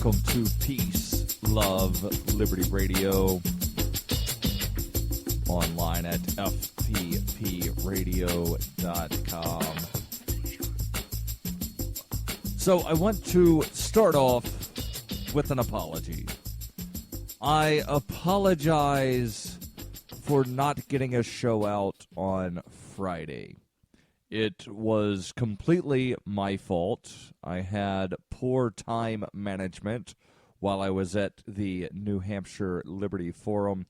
welcome to Peace, Love, Liberty Radio, online at fppradio.com. So I want to start off with an apology. I apologize for not getting a show out on Friday. It was completely my fault. I had poor time management while I was at the New Hampshire Liberty Forum.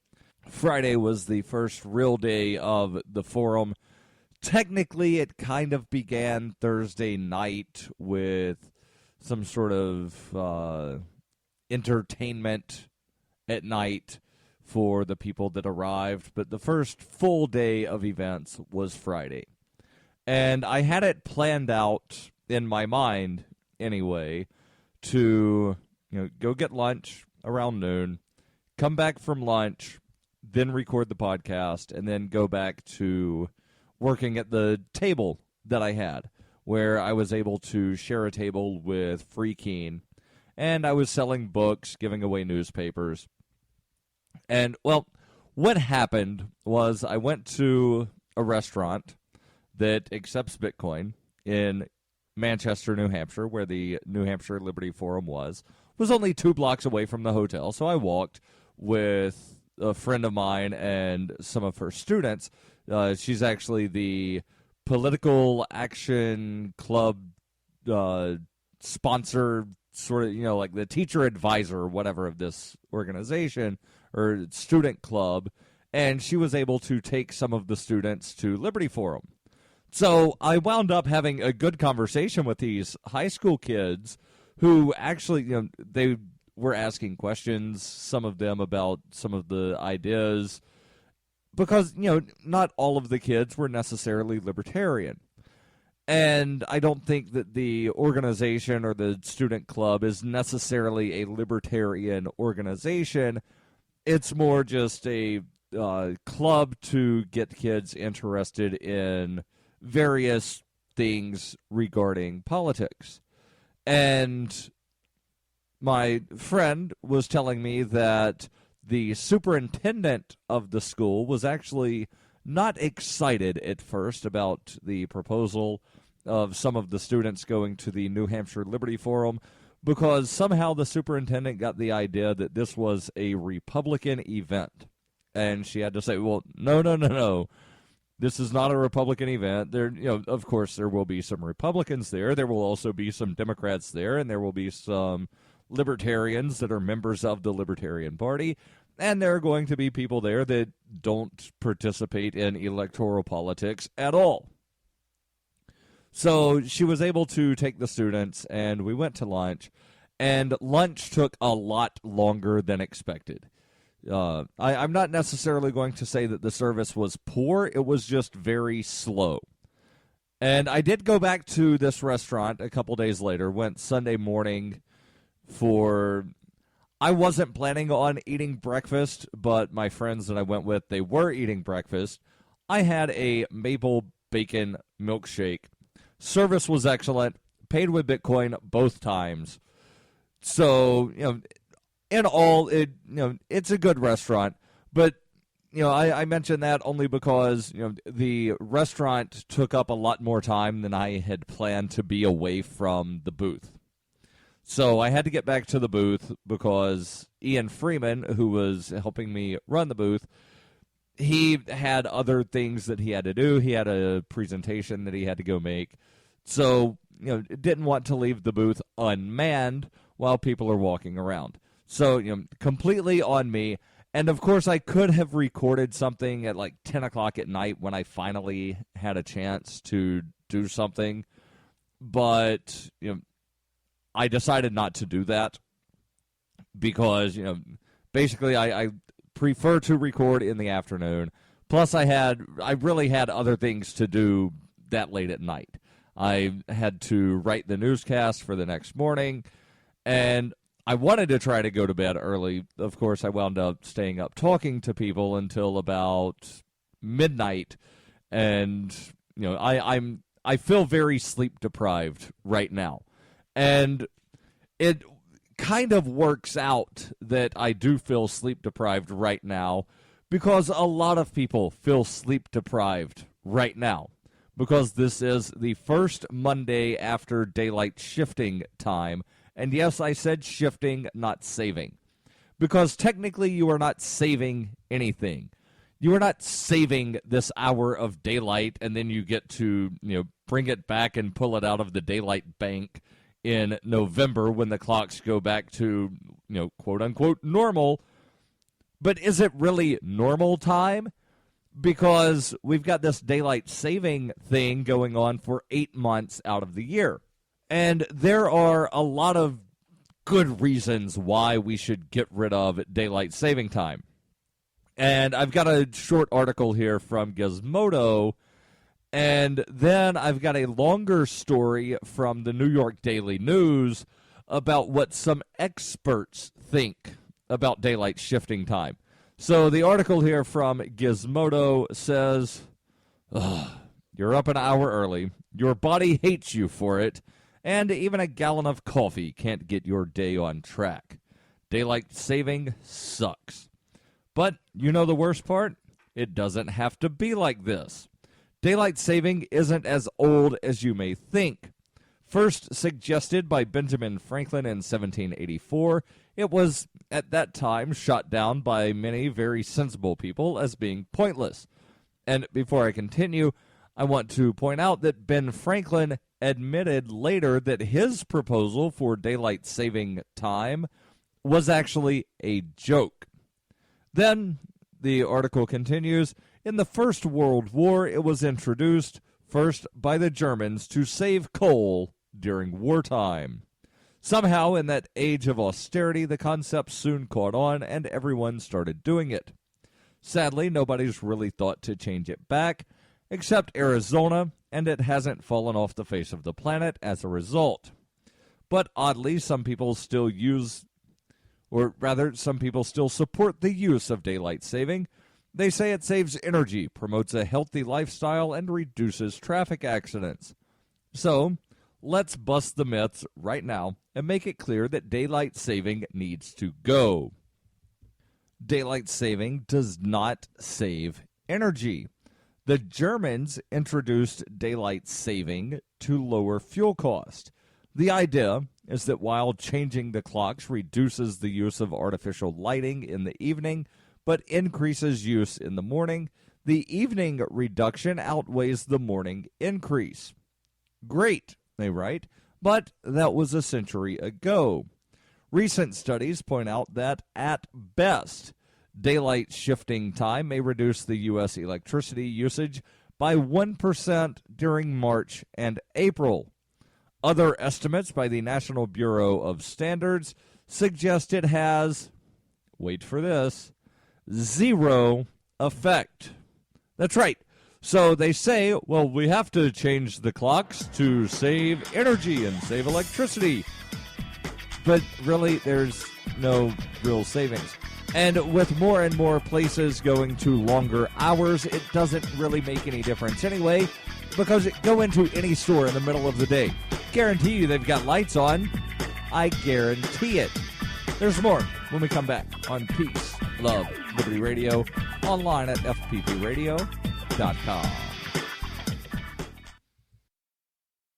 Friday was the first real day of the forum. Technically, it kind of began Thursday night with some sort of entertainment at night for the people that arrived, but the first full day of events was Friday. And I had it planned out in my mind, anyway, to go get lunch around noon, come back from lunch, then record the podcast, and then go back to working at the table that I had, where I was able to share a table with Free Keen, and I was selling books, giving away newspapers. And, well, what happened was I went to a restaurant that accepts Bitcoin in Manchester, New Hampshire, where the New Hampshire Liberty Forum was only 2 blocks away from the hotel. So I walked with a friend of mine and some of her students. She's actually the Political Action Club sponsor, sort of, like the teacher advisor or whatever of this organization or student club. And she was able to take some of the students to Liberty Forum. So I wound up having a good conversation with these high school kids who actually, they were asking questions, some of them about some of the ideas, because, not all of the kids were necessarily libertarian. And I don't think that the organization or the student club is necessarily a libertarian organization. It's more just a club to get kids interested in various things regarding politics. And my friend was telling me that the superintendent of the school was actually not excited at first about the proposal of some of the students going to the New Hampshire Liberty Forum, because somehow the superintendent got the idea that this was a Republican event. And she had to say, well, no. This is not a Republican event. There, of course, there will be some Republicans there. There will also be some Democrats there, and there will be some libertarians that are members of the Libertarian Party. And there are going to be people there that don't participate in electoral politics at all. So she was able to take the students, and we went to lunch. And lunch took a lot longer than expected. I'm not necessarily going to say that the service was poor. It was just very slow. And I did go back to this restaurant a couple days later, went Sunday morning I wasn't planning on eating breakfast, but my friends that I went with, they were eating breakfast. I had a maple bacon milkshake. Service was excellent. Paid with Bitcoin both times. So, in all, it's a good restaurant, but, I mentioned that only because, the restaurant took up a lot more time than I had planned to be away from the booth. So I had to get back to the booth because Ian Freeman, who was helping me run the booth, he had other things that he had to do. He had a presentation that he had to go make. So, didn't want to leave the booth unmanned while people are walking around. So, completely on me. And, of course, I could have recorded something at like 10 o'clock at night when I finally had a chance to do something. But, I decided not to do that because, basically I prefer to record in the afternoon. Plus, I really had other things to do that late at night. I had to write the newscast for the next morning, and I wanted to try to go to bed early. Of course, I wound up staying up talking to people until about midnight, and I feel very sleep deprived right now. And it kind of works out that I do feel sleep deprived right now because a lot of people feel sleep deprived right now because this is the first Monday after daylight shifting time. And yes, I said shifting, not saving, because technically you are not saving anything. You are not saving this hour of daylight and then you get to, bring it back and pull it out of the daylight bank in November when the clocks go back to, quote unquote normal. But is it really normal time? Because we've got this daylight saving thing going on for 8 months out of the year. And there are a lot of good reasons why we should get rid of daylight saving time. And I've got a short article here from Gizmodo, and then I've got a longer story from the New York Daily News about what some experts think about daylight shifting time. So the article here from Gizmodo says, you're up an hour early, your body hates you for it, and even a gallon of coffee can't get your day on track. Daylight saving sucks. But you know the worst part? It doesn't have to be like this. Daylight saving isn't as old as you may think. First suggested by Benjamin Franklin in 1784, it was at that time shot down by many very sensible people as being pointless. And before I continue, I want to point out that Ben Franklin admitted later that his proposal for daylight saving time was actually a joke. Then, the article continues, in the First World War, it was introduced first by the Germans to save coal during wartime. Somehow, in that age of austerity, the concept soon caught on and everyone started doing it. Sadly, nobody's really thought to change it back, except Arizona, and it hasn't fallen off the face of the planet as a result. But oddly, some people still support the use of daylight saving. They say it saves energy, promotes a healthy lifestyle, and reduces traffic accidents. So, let's bust the myths right now and make it clear that daylight saving needs to go. Daylight saving does not save energy. The Germans introduced daylight saving to lower fuel cost. The idea is that while changing the clocks reduces the use of artificial lighting in the evening, but increases use in the morning, the evening reduction outweighs the morning increase. Great, they write, but that was a century ago. Recent studies point out that, at best, daylight shifting time may reduce the U.S. electricity usage by 1% during March and April. Other estimates by the National Bureau of Standards suggest it has, wait for this, zero effect. That's right. So they say, well, we have to change the clocks to save energy and save electricity. But really, there's no real savings. And with more and more places going to longer hours, it doesn't really make any difference anyway, because go into any store in the middle of the day. Guarantee you they've got lights on. I guarantee it. There's more when we come back on Peace, Love, Liberty Radio, online at fppradio.com.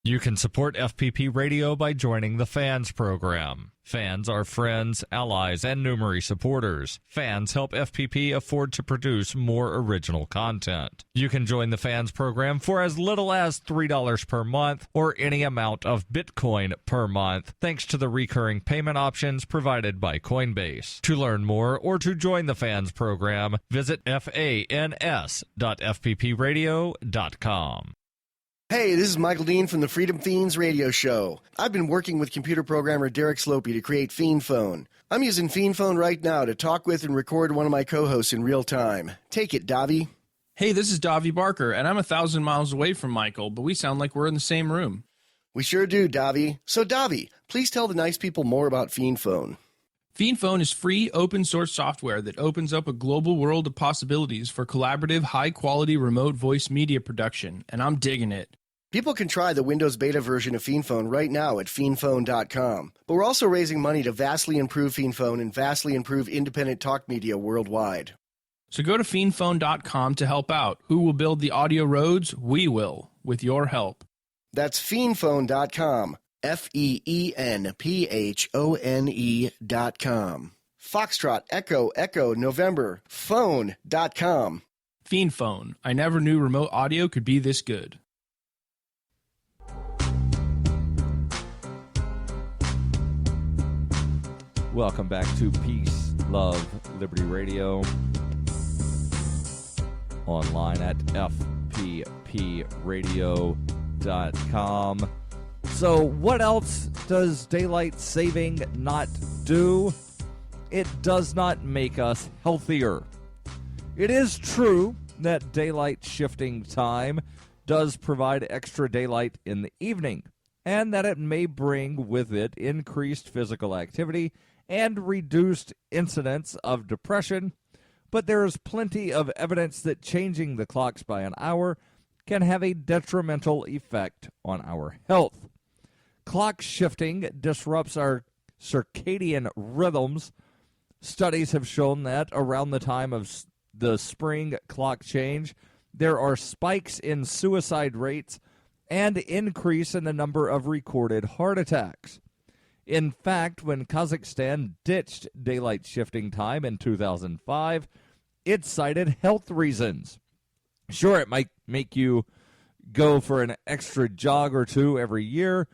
You can support FPP Radio by joining the Fans program. Fans are friends, allies, and Numery supporters. Fans help FPP afford to produce more original content. You can join the Fans program for as little as $3 per month or any amount of Bitcoin per month, thanks to the recurring payment options provided by Coinbase. To learn more or to join the Fans program, visit fans.fppradio.com. Hey, this is Michael Dean from the Freedom Fiends radio show. I've been working with computer programmer Derek Slopey to create Fiend Phone. I'm using Fiend Phone right now to talk with and record one of my co-hosts in real time. Take it, Davi. Hey, this is Davi Barker, and I'm 1,000 miles away from Michael, but we sound like we're in the same room. We sure do, Davi. So, Davi, please tell the nice people more about Fiend Phone. Fiend Phone is free, open-source software that opens up a global world of possibilities for collaborative, high-quality remote voice media production, and I'm digging it. People can try the Windows beta version of PhonePhone right now at PhonePhone.com. But we're also raising money to vastly improve PhonePhone and vastly improve independent talk media worldwide. So go to PhonePhone.com to help out. Who will build the audio roads? We will, with your help. That's PhonePhone.com. FEENPHONE.com. Foxtrot, Echo, Echo, November, Phone.com. PhonePhone. I never knew remote audio could be this good. Welcome back to Peace, Love, Liberty Radio. Online at fppradio.com. So what else does daylight saving not do? It does not make us healthier. It is true that daylight shifting time does provide extra daylight in the evening, and that it may bring with it increased physical activity and reduced incidence of depression, but there is plenty of evidence that changing the clocks by an hour can have a detrimental effect on our health. Clock shifting disrupts our circadian rhythms. Studies have shown that around the time of the spring clock change, there are spikes in suicide rates and increase in the number of recorded heart attacks. In fact, when Kazakhstan ditched daylight shifting time in 2005, it cited health reasons. Sure, it might make you go for an extra jog or two every year,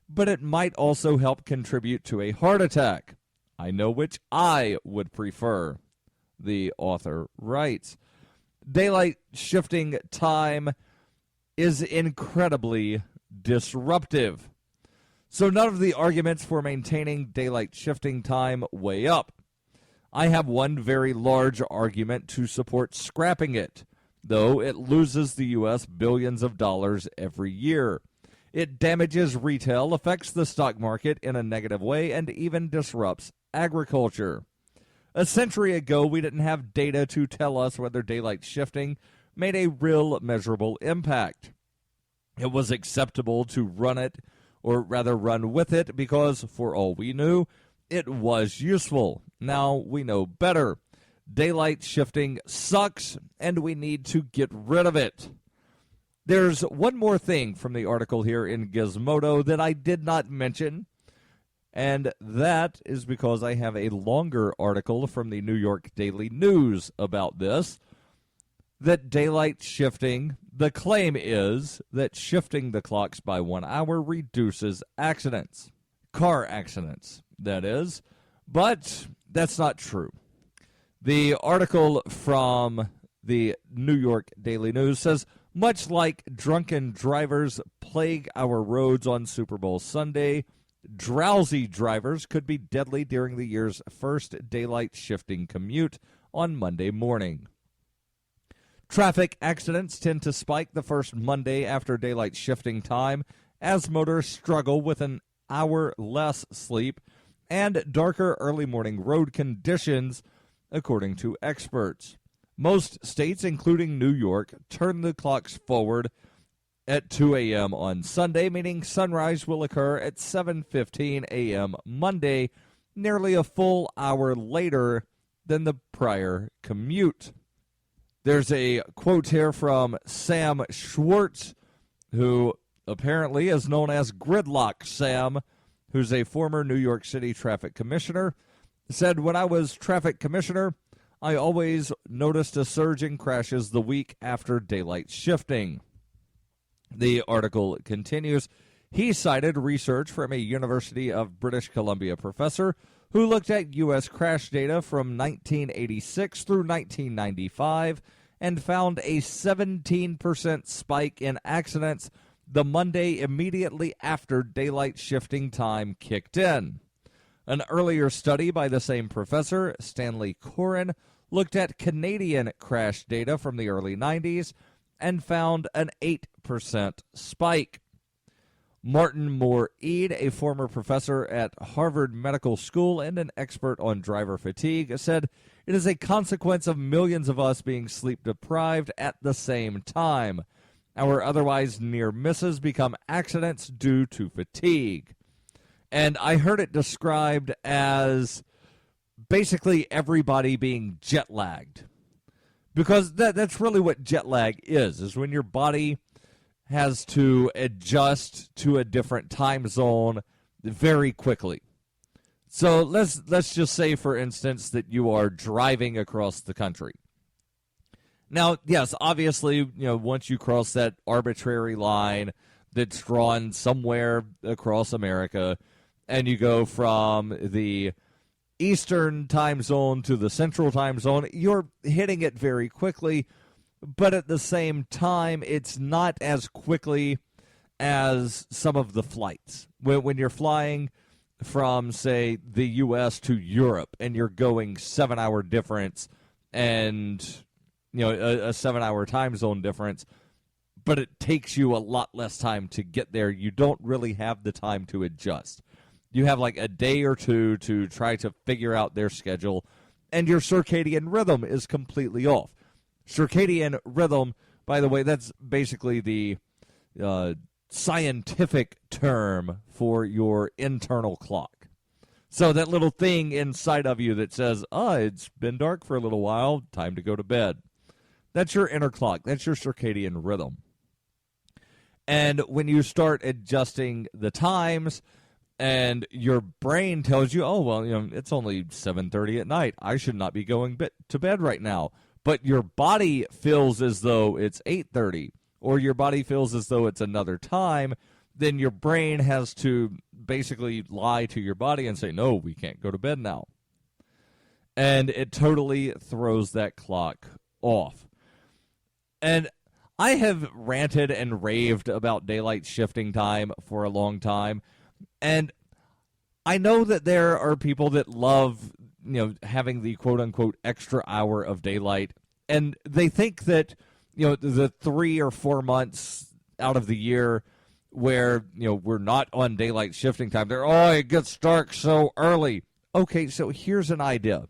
but it might also help contribute to a heart attack. I know which I would prefer, the author writes. Daylight shifting time is incredibly disruptive. So none of the arguments for maintaining daylight shifting time weigh up. I have one very large argument to support scrapping it, though it loses the U.S. billions of dollars every year. It damages retail, affects the stock market in a negative way, and even disrupts agriculture. A century ago, we didn't have data to tell us whether daylight shifting made a real measurable impact. It was acceptable to run it, or rather run with it, because for all we knew, it was useful. Now we know better. Daylight shifting sucks, and we need to get rid of it. There's one more thing from the article here in Gizmodo that I did not mention, and that is because I have a longer article from the New York Daily News about this, that daylight shifting, the claim is that shifting the clocks by 1 hour reduces accidents. Car accidents, that is. But that's not true. The article from the New York Daily News says, much like drunken drivers plague our roads on Super Bowl Sunday, drowsy drivers could be deadly during the year's first daylight shifting commute on Monday morning. Traffic accidents tend to spike the first Monday after daylight shifting time as motorists struggle with an hour less sleep and darker early morning road conditions, according to experts. Most states, including New York, turn the clocks forward at 2 a.m. on Sunday, meaning sunrise will occur at 7:15 a.m. Monday, nearly a full hour later than the prior commute. There's a quote here from Sam Schwartz, who apparently is known as Gridlock Sam, who's a former New York City traffic commissioner, said, when I was traffic commissioner, I always noticed a surge in crashes the week after daylight shifting. The article continues. He cited research from a University of British Columbia professor who looked at U.S. crash data from 1986 through 1995 and found a 17% spike in accidents the Monday immediately after daylight shifting time kicked in. An earlier study by the same professor, Stanley Coren, looked at Canadian crash data from the early 90s and found an 8% spike. Martin Moore-Eade, a former professor at Harvard Medical School and an expert on driver fatigue, said, it is a consequence of millions of us being sleep-deprived at the same time. Our otherwise near misses become accidents due to fatigue. And I heard it described as basically everybody being jet lagged. Because that's really what jet lag is when your body has to adjust to a different time zone very quickly. So let's just say, for instance, that you are driving across the country. Now, yes, obviously, once you cross that arbitrary line that's drawn somewhere across America, and you go from the Eastern time zone to the Central time zone, you're hitting it very quickly, but at the same time, it's not as quickly as some of the flights. When you're flying from, say, the U.S. to Europe, and you're going 7-hour difference and, a 7-hour time zone difference, but it takes you a lot less time to get there, you don't really have the time to adjust. You have like a day or two to try to figure out their schedule, and your circadian rhythm is completely off. Circadian rhythm, by the way, that's basically the scientific term for your internal clock. So that little thing inside of you that says, it's been dark for a little while, time to go to bed. That's your inner clock. That's your circadian rhythm. And when you start adjusting the times, and your brain tells you, it's only 7:30 at night, I should not be going to bed right now. But your body feels as though it's 8:30, or your body feels as though it's another time, then your brain has to basically lie to your body and say, no, we can't go to bed now. And it totally throws that clock off. And I have ranted and raved about daylight shifting time for a long time. And I know that there are people that love, having the quote-unquote extra hour of daylight. And they think that, the 3 or 4 months out of the year where, we're not on daylight shifting time, it gets dark so early. Okay, so here's an idea.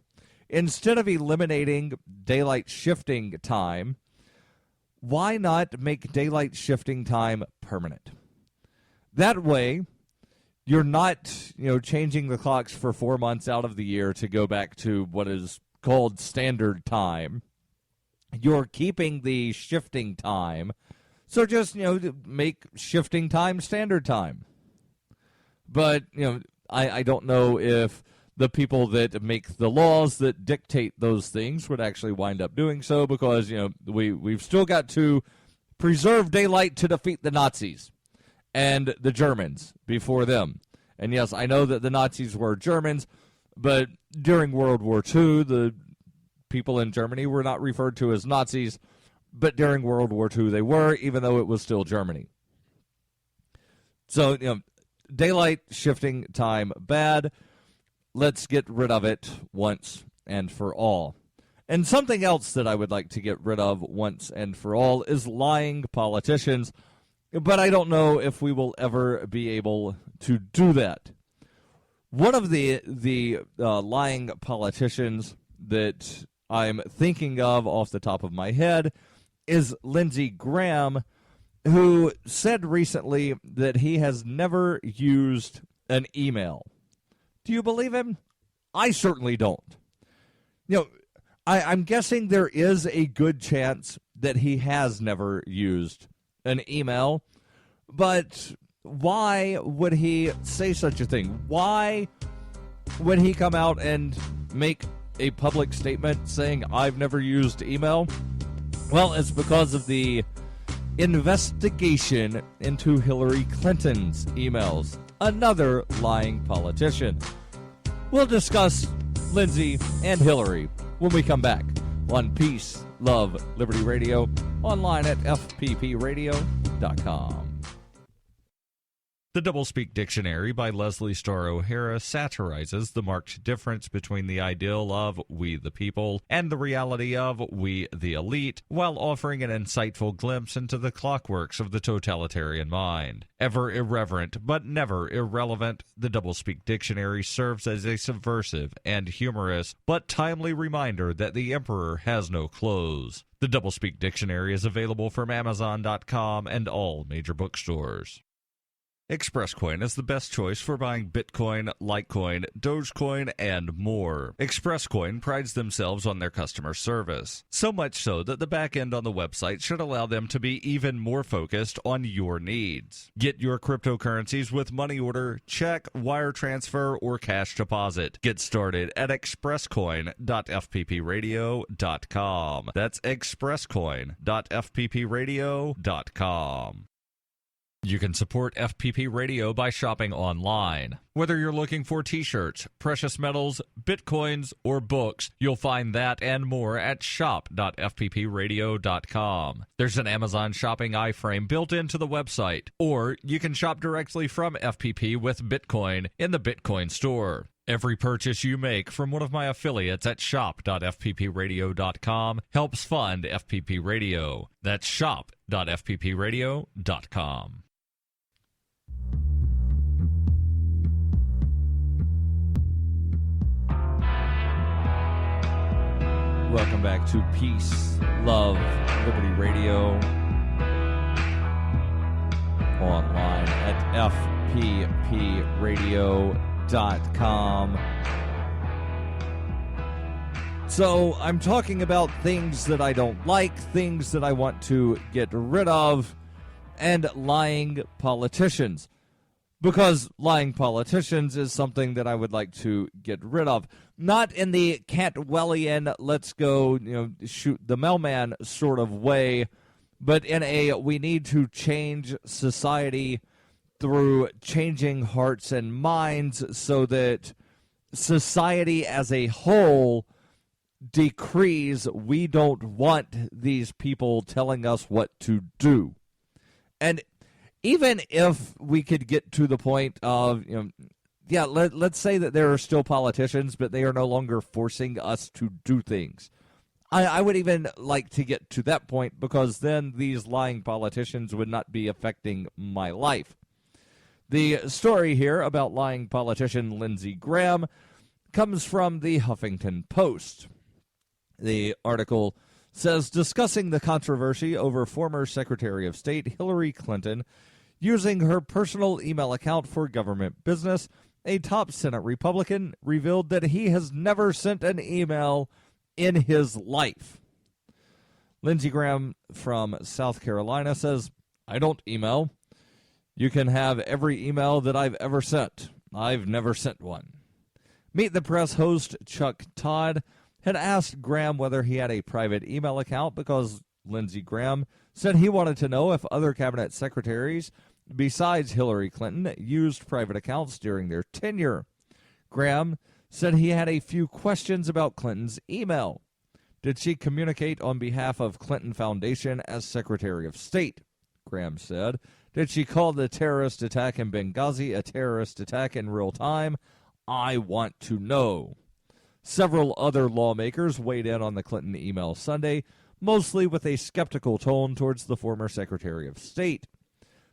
Instead of eliminating daylight shifting time, why not make daylight shifting time permanent? That way, you're not, changing the clocks for 4 months out of the year to go back to what is called standard time. You're keeping the shifting time. So just, make shifting time standard time. But, I don't know if the people that make the laws that dictate those things would actually wind up doing so, because, we've still got to preserve daylight to defeat the Nazis and the Germans before them. And yes, I know that the Nazis were Germans, but during World War II, the people in Germany were not referred to as Nazis, but during World War II they were, even though it was still Germany. So, daylight shifting time, bad. Let's get rid of it once and for all. And something else that I would like to get rid of once and for all is lying politicians. But I don't know if we will ever be able to do that. One of the lying politicians that I'm thinking of off the top of my head is Lindsey Graham, who said recently that he has never used an email. Do you believe him? I certainly don't. I'm guessing there is a good chance that he has never used an email, but why would he say such a thing? Why would he come out and make a public statement saying, I've never used email? Well, it's because of the investigation into Hillary Clinton's emails. Another lying politician. We'll discuss Lindsey and Hillary when we come back on Peace, Love, Liberty Radio, online at fppradio.com. The Doublespeak Dictionary by Leslie Starr O'Hara satirizes the marked difference between the ideal of we the people and the reality of we the elite, while offering an insightful glimpse into the clockworks of the totalitarian mind. Ever irreverent, but never irrelevant, the Doublespeak Dictionary serves as a subversive and humorous, but timely reminder that the emperor has no clothes. The Doublespeak Dictionary is available from Amazon.com and all major bookstores. ExpressCoin is the best choice for buying Bitcoin, Litecoin, Dogecoin, and more. ExpressCoin prides themselves on their customer service, so much so that the back end on the website should allow them to be even more focused on your needs. Get your cryptocurrencies with money order, check, wire transfer, or cash deposit. Get started at expresscoin.fppradio.com. That's expresscoin.fppradio.com. You can support FPP Radio by shopping online. Whether you're looking for t-shirts, precious metals, bitcoins, or books, you'll find that and more at shop.fppradio.com. There's an Amazon shopping iframe built into the website, or you can shop directly from FPP with Bitcoin in the Bitcoin store. Every purchase you make from one of my affiliates at shop.fppradio.com helps fund FPP Radio. That's shop.fppradio.com. Welcome back to Peace, Love, Liberty Radio, online at fppradio.com. So I'm talking about things that I don't like, things that I want to get rid of, and lying politicians. Because lying politicians is something that I would like to get rid of. Not in the Cantwellian, let's go, shoot the mailman sort of way, but in a we need to change society through changing hearts and minds so that society as a whole decrees we don't want these people telling us what to do. And even if we could get to the point of, let's say that there are still politicians, but they are no longer forcing us to do things. I would even like to get to that point, because then these lying politicians would not be affecting my life. The story here about lying politician Lindsey Graham comes from the Huffington Post. The article says, discussing the controversy over former Secretary of State Hillary Clinton using her personal email account for government business, a top Senate Republican revealed that he has never sent an email in his life. Lindsey Graham from South Carolina says, I don't email. You can have every email that I've ever sent. I've never sent one. Meet the Press host Chuck Todd had asked Graham whether he had a private email account because Lindsey Graham said he wanted to know if other cabinet secretaries besides Hillary Clinton used private accounts during their tenure. Graham said he had a few questions about Clinton's email. Did she communicate on behalf of Clinton Foundation as Secretary of State? Graham said. Did she call the terrorist attack in Benghazi a terrorist attack in real time? I want to know. Several other lawmakers weighed in on the Clinton email Sunday, mostly with a skeptical tone towards the former Secretary of State.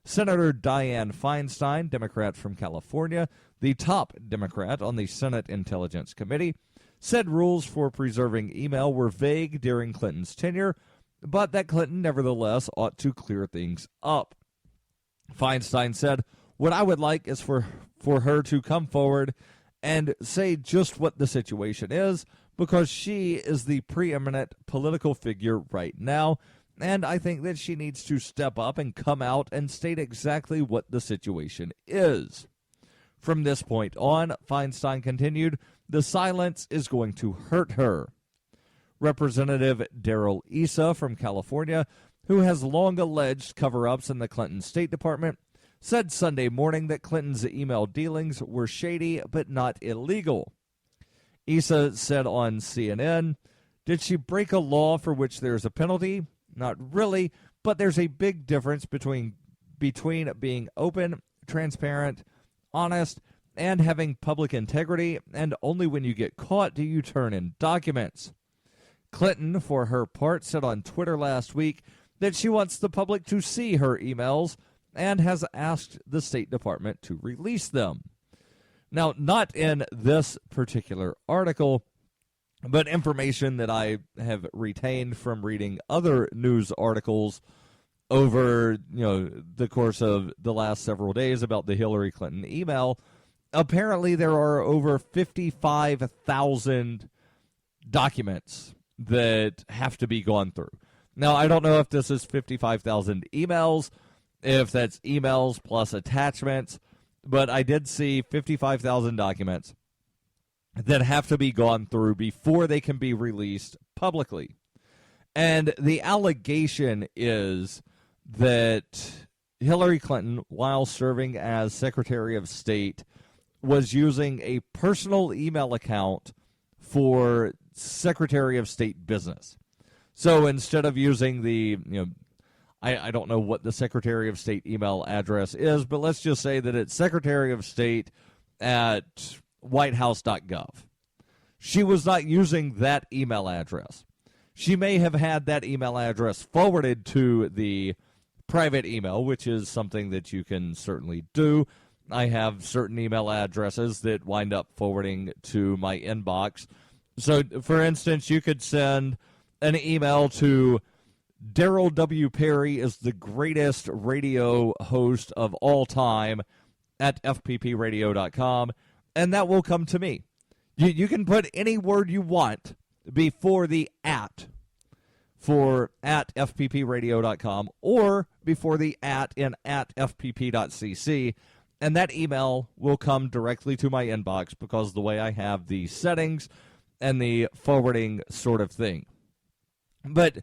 Senator Dianne Feinstein, Democrat from California, the top Democrat on the Senate Intelligence Committee, said rules for preserving email were vague during Clinton's tenure, but that Clinton nevertheless ought to clear things up. Feinstein said, what I would like is for her to come forward and say just what the situation is, because she is the preeminent political figure right now, and I think that she needs to step up and come out and state exactly what the situation is. From this point on, Feinstein continued, the silence is going to hurt her. Representative Darryl W from California, who has long alleged cover-ups in the Clinton State Department, said Sunday morning that Clinton's email dealings were shady but not illegal. Issa said on CNN, did she break a law for which there's a penalty? Not really, but there's a big difference between being open, transparent, honest, and having public integrity, and only when you get caught do you turn in documents. Clinton, for her part, said on Twitter last week that she wants the public to see her emails and has asked the State Department to release them. Now, not in this particular article, but information that I have retained from reading other news articles over the course of the last several days about the Hillary Clinton email. Apparently, there are over 55,000 documents that have to be gone through. Now, I don't know if this is 55,000 emails, if that's emails plus attachments, but I did see 55,000 documents that have to be gone through before they can be released publicly. And the allegation is that Hillary Clinton, while serving as Secretary of State, was using a personal email account for Secretary of State business. So instead of using the, I don't know what the Secretary of State email address is, but let's just say that it's Secretary of State at whitehouse.gov. She was not using that email address. She may have had that email address forwarded to the private email, which is something that you can certainly do. I have certain email addresses that wind up forwarding to my inbox. So, for instance, you could send an email to Darryl W. Perry is the greatest radio host of all time at fppradio.com, and that will come to me. You can put any word you want before the at for at fppradio.com or before the at in at fpp.cc, and that email will come directly to my inbox because of the way I have the settings and the forwarding sort of thing. But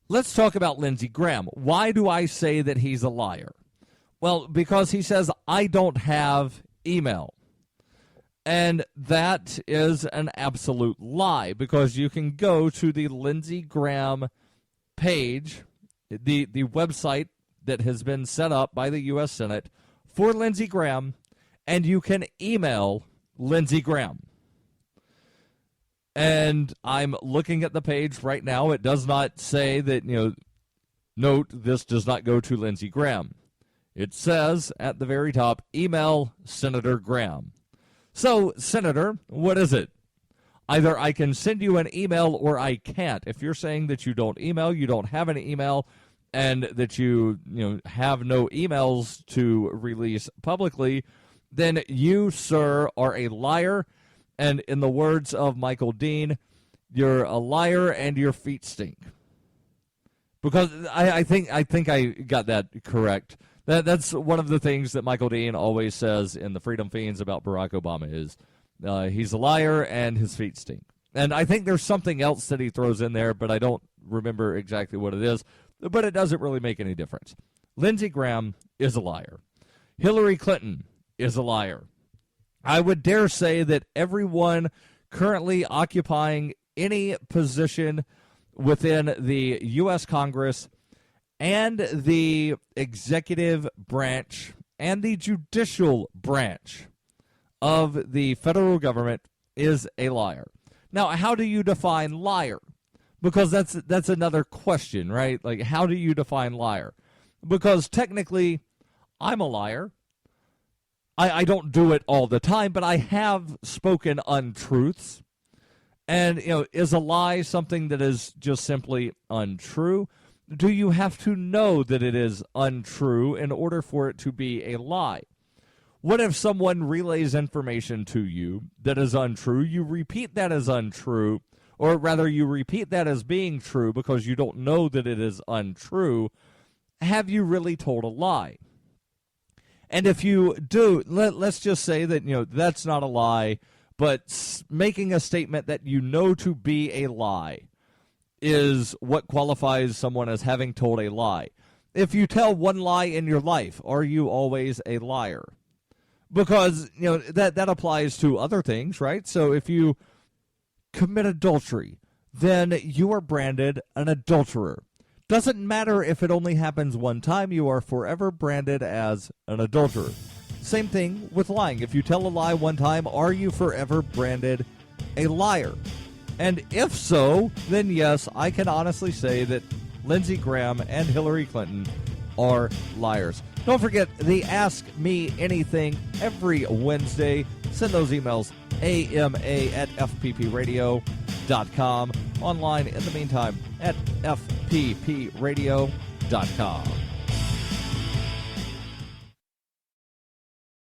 let's talk about Lindsey Graham. Why do I say that he's a liar? Well, because he says, I don't have email. And that is an absolute lie, because you can go to the Lindsey Graham page, the website that has been set up by the U.S. Senate for Lindsey Graham, and you can email Lindsey Graham. And I'm looking at the page right now. It does not say that, note, this does not go to Lindsey Graham. It says at the very top, email Senator Graham. So, Senator, what is it? Either I can send you an email or I can't. If you're saying that you don't email, you don't have an email, and that you have no emails to release publicly, then you, sir, are a liar. And in the words of Michael Dean, you're a liar and your feet stink. Because I think I got that correct. That's one of the things that Michael Dean always says in the Freedom Fiends about Barack Obama is he's a liar and his feet stink. And I think there's something else that he throws in there, but I don't remember exactly what it is. But it doesn't really make any difference. Lindsey Graham is a liar. Hillary Clinton is a liar. I would dare say that everyone currently occupying any position within the U.S. Congress and the executive branch and the judicial branch of the federal government is a liar. Now, how do you define liar? Because that's another question, right? Like, how do you define liar? Because technically, I'm a liar. I don't do it all the time, but I have spoken untruths. And, is a lie something that is just simply untrue? Do you have to know that it is untrue in order for it to be a lie? What if someone relays information to you that is untrue? You repeat that as untrue, or rather you repeat that as being true because you don't know that it is untrue. Have you really told a lie? And if you do, let's just say that, that's not a lie, but making a statement that you know to be a lie is what qualifies someone as having told a lie. If you tell one lie in your life, are you always a liar? Because, that applies to other things, right? So if you commit adultery, then you are branded an adulterer. Doesn't matter if it only happens one time, you are forever branded as an adulterer. Same thing with lying. If you tell a lie one time, are you forever branded a liar? And if so, then yes, I can honestly say that Lindsey Graham and Hillary Clinton are liars. Don't forget the Ask Me Anything every Wednesday. Send those emails ama@fppradio.com. Online in the meantime at fppradio.com.